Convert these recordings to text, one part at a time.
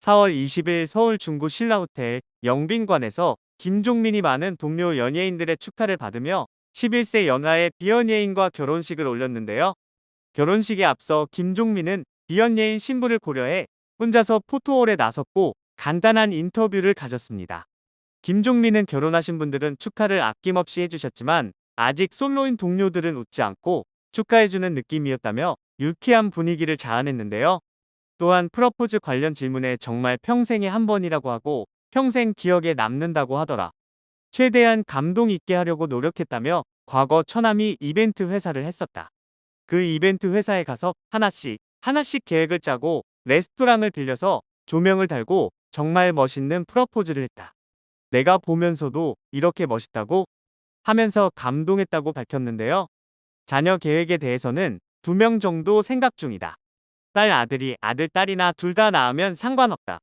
4월 20일 서울 중구 신라호텔 영빈관에서 김종민이 많은 동료 연예인들의 축하를 받으며 11세 연하의 비연예인과 결혼식을 올렸는데요. 결혼식에 앞서 김종민은 비연예인 신부를 고려해 혼자서 포토홀에 나섰고 간단한 인터뷰를 가졌습니다. 김종민은 결혼하신 분들은 축하를 아낌없이 해주셨지만 아직 솔로인 동료들은 웃지 않고 축하해주는 느낌이었다며 유쾌한 분위기를 자아냈는데요. 또한 프러포즈 관련 질문에 정말 평생에 한 번이라고 하고 평생 기억에 남는다고 하더라. 최대한 감동 있게 하려고 노력했다며 과거 처남이 이벤트 회사를 했었다. 그 이벤트 회사에 가서 하나씩 계획을 짜고 레스토랑을 빌려서 조명을 달고 정말 멋있는 프러포즈를 했다. 내가 보면서도 이렇게 멋있다고 하면서 감동했다고 밝혔는데요. 자녀 계획에 대해서는 2명 정도 생각 중이다. 아들, 딸이나 둘 다 낳으면 상관없다.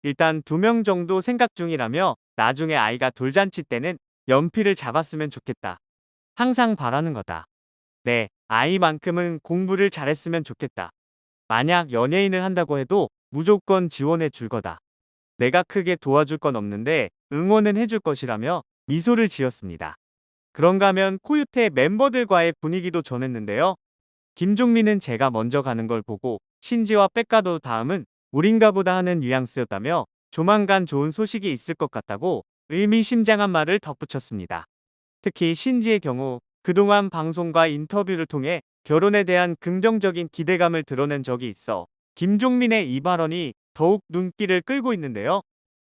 일단 2명 정도 생각 중이라며 나중에 아이가 돌잔치 때는 연필을 잡았으면 좋겠다. 항상 바라는 거다. 네, 아이만큼은 공부를 잘했으면 좋겠다. 만약 연예인을 한다고 해도 무조건 지원해 줄 거다. 내가 크게 도와줄 건 없는데 응원은 해줄 것이라며 미소를 지었습니다. 그런가 하면 코요태 멤버들과의 분위기도 전했는데요. 김종민은 제가 먼저 가는 걸 보고 신지와 백가도 다음은 우린가 보다 하는 뉘앙스였다며 조만간 좋은 소식이 있을 것 같다고 의미심장한 말을 덧붙였습니다. 특히 신지의 경우 그동안 방송과 인터뷰를 통해 결혼에 대한 긍정적인 기대감을 드러낸 적이 있어 김종민의 이 발언이 더욱 눈길을 끌고 있는데요.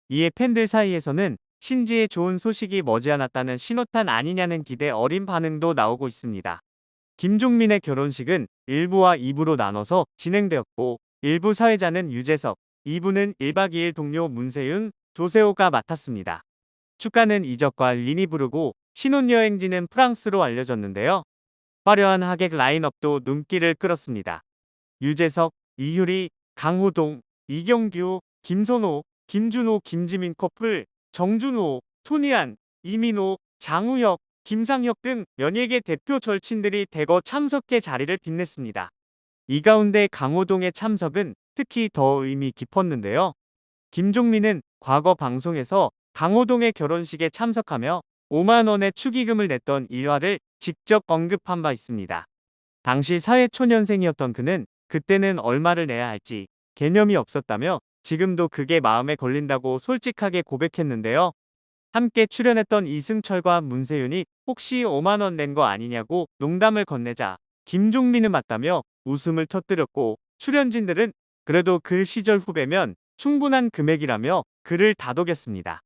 이에 팬들 사이에서는 신지의 좋은 소식이 머지않았다는 신호탄 아니냐는 기대 어린 반응도 나오고 있습니다. 김종민의 결혼식은 1부와 2부로 나눠서 진행되었고 1부 사회자는 유재석, 2부는 1박 2일 동료 문세윤, 조세호가 맡았습니다. 축가는 이적과 린이 부르고 신혼여행지는 프랑스로 알려졌는데요. 화려한 하객 라인업도 눈길을 끌었습니다. 유재석, 이효리, 강호동, 이경규, 김선호, 김준호, 김지민 커플, 정준호, 손희안, 이민호, 장우혁, 김상혁 등 연예계 대표 절친들이 대거 참석해 자리를 빛냈습니다. 이 가운데 강호동의 참석은 특히 더 의미 깊었는데요. 김종민은 과거 방송에서 강호동의 결혼식에 참석하며 5만 원의 축의금을 냈던 일화를 직접 언급한 바 있습니다. 당시 사회초년생이었던 그는 그때는 얼마를 내야 할지 개념이 없었다며 지금도 그게 마음에 걸린다고 솔직하게 고백했는데요. 함께 출연했던 이승철과 문세윤이 혹시 5만 원 낸 거 아니냐고 농담을 건네자 김종민은 맞다며 웃음을 터뜨렸고 출연진들은 그래도 그 시절 후배면 충분한 금액이라며 그를 다독였습니다.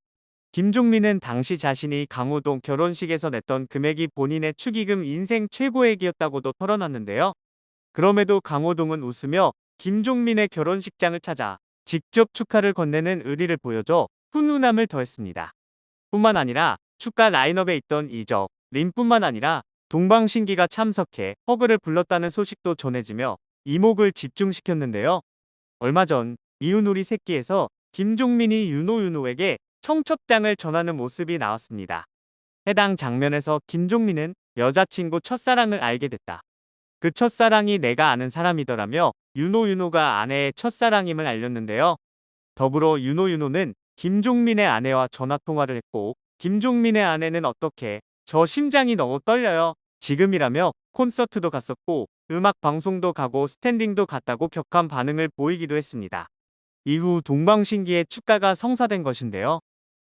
김종민은 당시 자신이 강호동 결혼식에서 냈던 금액이 본인의 축의금 인생 최고액이었다고도 털어놨는데요. 그럼에도 강호동은 웃으며 김종민의 결혼식장을 찾아 직접 축하를 건네는 의리를 보여줘 훈훈함을 더했습니다. 뿐만 아니라 축가 라인업에 있던 이적, 린뿐만 아니라 동방신기가 참석해 허그를 불렀다는 소식도 전해지며 이목을 집중시켰는데요. 얼마 전 이웃놀이 새끼에서 김종민이 윤호에게 청첩장을 전하는 모습이 나왔습니다. 해당 장면에서 김종민은 여자친구 첫사랑을 알게 됐다. 그 첫사랑이 내가 아는 사람이더라며 윤호가 아내의 첫사랑임을 알렸는데요. 더불어 윤호는 김종민의 아내와 전화통화를 했고 김종민의 아내는 어떻게 저 심장이 너무 떨려요. 지금이라며 콘서트도 갔었고 음악 방송도 가고 스탠딩도 갔다고 격한 반응을 보이기도 했습니다. 이후 동방신기의 축가가 성사된 것인데요.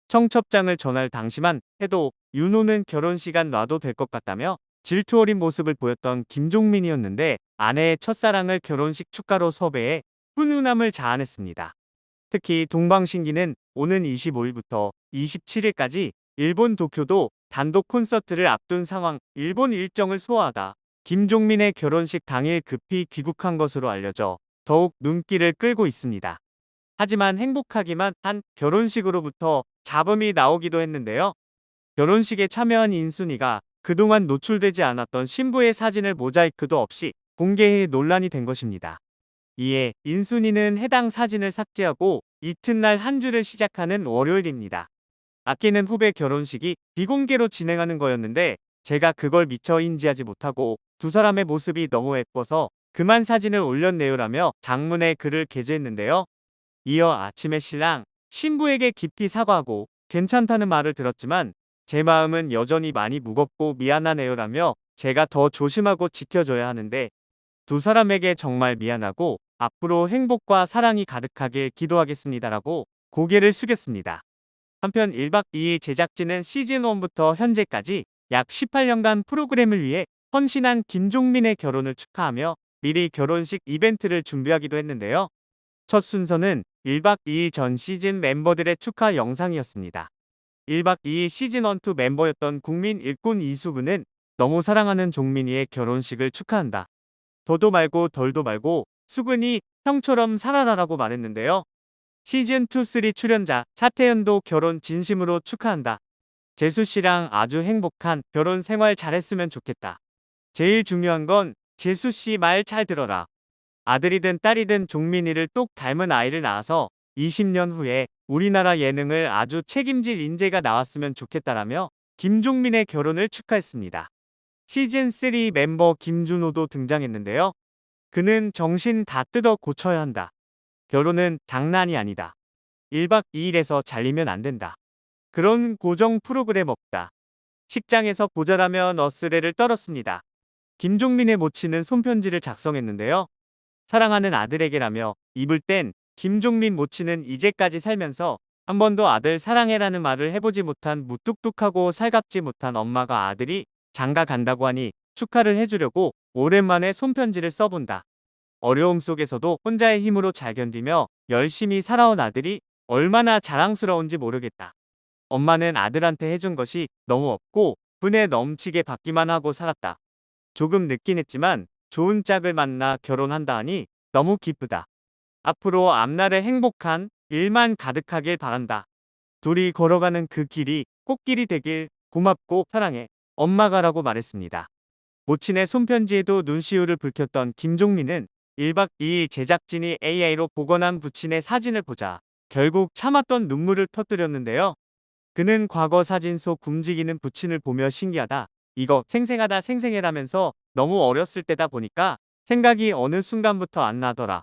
청첩장을 전할 당시만 해도 윤호는 결혼 시간 놔도 될 것 같다며 질투 어린 모습을 보였던 김종민이었는데 아내의 첫사랑을 결혼식 축가로 섭외해 훈훈함을 자아냈습니다. 특히 동방신기는 오는 25일부터 27일까지 일본 도쿄도 단독 콘서트를 앞둔 상황 일본 일정을 소화하다 김종민의 결혼식 당일 급히 귀국한 것으로 알려져 더욱 눈길을 끌고 있습니다. 하지만 행복하기만 한 결혼식으로부터 잡음이 나오기도 했는데요. 결혼식에 참여한 인순이가 그동안 노출되지 않았던 신부의 사진을 모자이크도 없이 공개해 논란이 된 것입니다. 이에 인순이는 해당 사진을 삭제하고 이튿날 한 주를 시작하는 월요일입니다. 아끼는 후배 결혼식이 비공개로 진행하는 거였는데 제가 그걸 미처 인지하지 못하고 두 사람의 모습이 너무 예뻐서 그만 사진을 올렸네요라며 장문의 글을 게재했는데요. 이어 아침에 신랑, 신부에게 깊이 사과하고 괜찮다는 말을 들었지만 제 마음은 여전히 많이 무겁고 미안하네요라며 제가 더 조심하고 지켜줘야 하는데 두 사람에게 정말 미안하고 앞으로 행복과 사랑이 가득하길 기도하겠습니다라고 고개를 숙였습니다. 한편 1박 2일 제작진은 시즌1부터 현재까지 약 18년간 프로그램을 위해 헌신한 김종민의 결혼을 축하하며 미리 결혼식 이벤트를 준비하기도 했는데요. 첫 순서는 1박 2일 전 시즌 멤버들의 축하 영상이었습니다. 1박 2일 시즌1, 2 멤버였던 국민 일꾼 이수근은 너무 사랑하는 종민이의 결혼식을 축하한다. 더도 말고 덜도 말고 수근이 형처럼 살아라라고 말했는데요. 시즌2, 3 출연자 차태현도 결혼 진심으로 축하한다. 재수씨랑 아주 행복한 결혼 생활 잘했으면 좋겠다. 제일 중요한 건 재수씨 말 잘 들어라. 아들이든 딸이든 종민이를 똑 닮은 아이를 낳아서 20년 후에 우리나라 예능을 아주 책임질 인재가 나왔으면 좋겠다라며 김종민의 결혼을 축하했습니다. 시즌3 멤버 김준호도 등장했는데요. 그는 정신 다 뜯어 고쳐야 한다. 결혼은 장난이 아니다. 1박 2일에서 잘리면 안 된다. 그런 고정 프로그램 없다. 식장에서 보자라며 어스레를 떨었습니다. 김종민의 모친은 손편지를 작성했는데요. 사랑하는 아들에게라며 입을 땐 김종민 모친은 이제까지 살면서 한 번도 아들 사랑해라는 말을 해보지 못한 무뚝뚝하고 살갑지 못한 엄마가 아들이 장가 간다고 하니 축하를 해주려고 오랜만에 손편지를 써본다. 어려움 속에서도 혼자의 힘으로 잘 견디며 열심히 살아온 아들이 얼마나 자랑스러운지 모르겠다. 엄마는 아들한테 해준 것이 너무 없고 분에 넘치게 받기만 하고 살았다. 조금 늦긴 했지만 좋은 짝을 만나 결혼한다 하니 너무 기쁘다. 앞으로 앞날에 행복한 일만 가득하길 바란다. 둘이 걸어가는 그 길이 꽃길이 되길 고맙고 사랑해. 엄마가라고 말했습니다. 모친의 손편지에도 눈시울을 붉혔던 김종민은 1박 2일 제작진이 AI로 복원한 부친의 사진을 보자 결국 참았던 눈물을 터뜨렸는데요. 그는 과거 사진 속 움직이는 부친을 보며 신기하다. 이거 생생하다 생생해라면서 너무 어렸을 때다 보니까 생각이 어느 순간부터 안 나더라.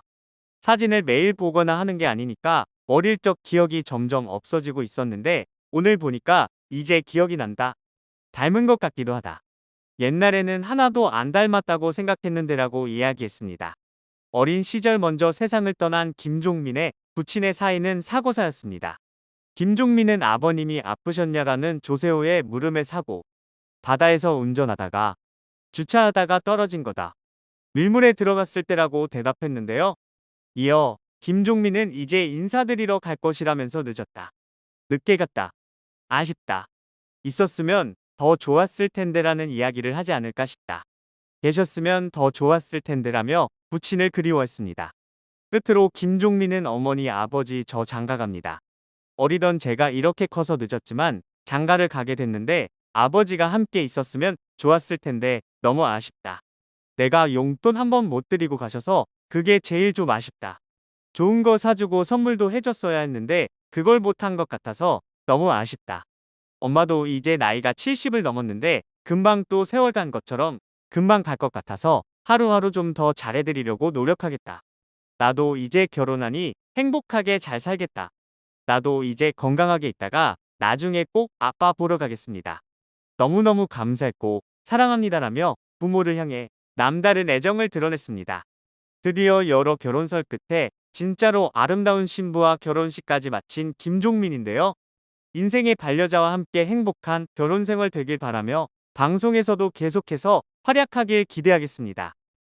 사진을 매일 보거나 하는 게 아니니까 어릴 적 기억이 점점 없어지고 있었는데 오늘 보니까 이제 기억이 난다. 닮은 것 같기도 하다. 옛날에는 하나도 안 닮았다고 생각했는데라고 이야기했습니다. 어린 시절 먼저 세상을 떠난 김종민의 부친의 사이는 사고사였습니다. 김종민은 아버님이 아프셨냐라는 조세호의 물음에 사고, 바다에서 운전하다가 주차하다가 떨어진 거다. 밀물에 들어갔을 때라고 대답했는데요. 이어 김종민은 이제 인사드리러 갈 것이라면서 늦었다. 늦게 갔다. 아쉽다. 있었으면 더 좋았을 텐데라는 이야기를 하지 않을까 싶다. 계셨으면 더 좋았을 텐데라며 부친을 그리워했습니다. 끝으로 김종민은 어머니 아버지 저 장가갑니다. 어리던 제가 이렇게 커서 늦었지만 장가를 가게 됐는데 아버지가 함께 있었으면 좋았을 텐데 너무 아쉽다. 내가 용돈 한 번 못 드리고 가셔서 그게 제일 좀 아쉽다. 좋은 거 사주고 선물도 해줬어야 했는데 그걸 못한 것 같아서 너무 아쉽다. 엄마도 이제 나이가 70을 넘었는데 금방 또 세월 간 것처럼 금방 갈 것 같아서 하루하루 좀 더 잘해드리려고 노력하겠다. 나도 이제 결혼하니 행복하게 잘 살겠다. 나도 이제 건강하게 있다가 나중에 꼭 아빠 보러 가겠습니다. 너무너무 감사했고 사랑합니다라며 부모를 향해 남다른 애정을 드러냈습니다. 드디어 여러 결혼설 끝에 진짜로 아름다운 신부와 결혼식까지 마친 김종민인데요. 인생의 반려자와 함께 행복한 결혼 생활 되길 바라며 방송에서도 계속해서 활약하길 기대하겠습니다.